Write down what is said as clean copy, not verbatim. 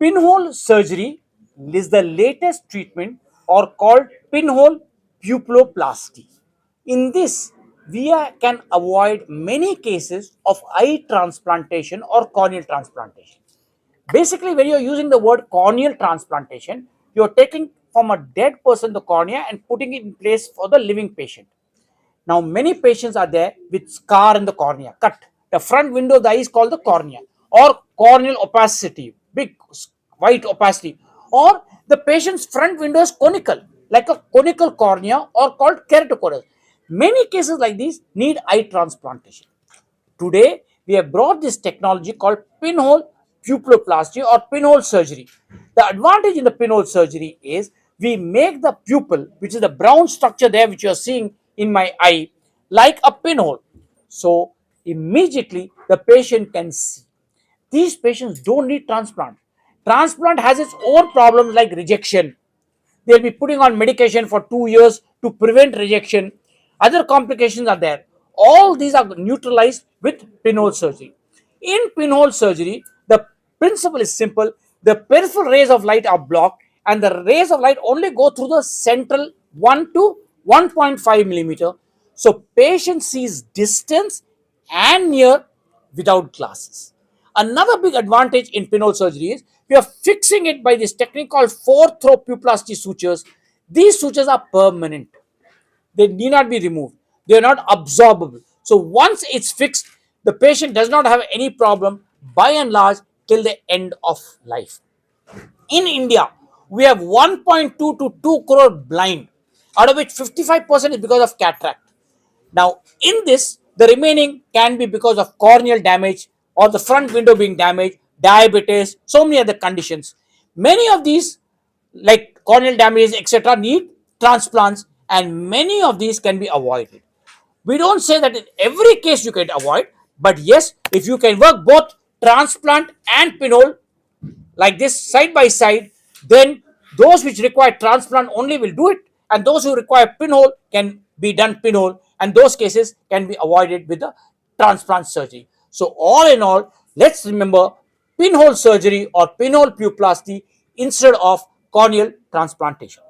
Pinhole surgery is the latest treatment or called pinhole pupilloplasty. In this, we can avoid many cases of eye transplantation or corneal transplantation. Basically, when you're using the word corneal transplantation, you're taking from a dead person the cornea and putting it in place for the living patient. Now, many patients are there with scar in the cornea, cut. The front window of the eye is called the cornea or corneal opacity, big white opacity, or the patient's front window is conical, like a conical cornea or called keratoconus. Many cases like these need eye transplantation. Today, we have brought this technology called pinhole pupilloplasty or pinhole surgery. The advantage in the pinhole surgery is we make the pupil, which is the brown structure there, which you are seeing in my eye, like a pinhole. So, immediately the patient can see. These patients don't need transplant. Transplant has its own problems like rejection. They'll be putting on medication for 2 years to prevent rejection. Other complications are there. All these are neutralized with pinhole surgery. In pinhole surgery, the principle is simple. The peripheral rays of light are blocked, and the rays of light only go through the central 1 to 1.5 millimeter. So patient sees distance and near without glasses. Another big advantage in pinhole surgery is we are fixing it by this technique called four-throw pupillasty sutures. These sutures are permanent. They need not be removed. They are not absorbable. So once it's fixed, the patient does not have any problem by and large till the end of life. In India, we have 1.2 to 2 crore blind, out of which 55% is because of cataract. Now, in this, the remaining can be because of corneal damage or the front window being damaged, diabetes, so many other conditions. Many of these, like corneal damage, etc., need transplants, and many of these can be avoided. We don't say that in every case you can avoid, but yes, if you can work both transplant and pinhole like this side by side, then those which require transplant only will do it, and those who require pinhole can be done pinhole, and those cases can be avoided with the transplant surgery. So all in all, let's remember pinhole surgery or pinhole pupillasty instead of corneal transplantation.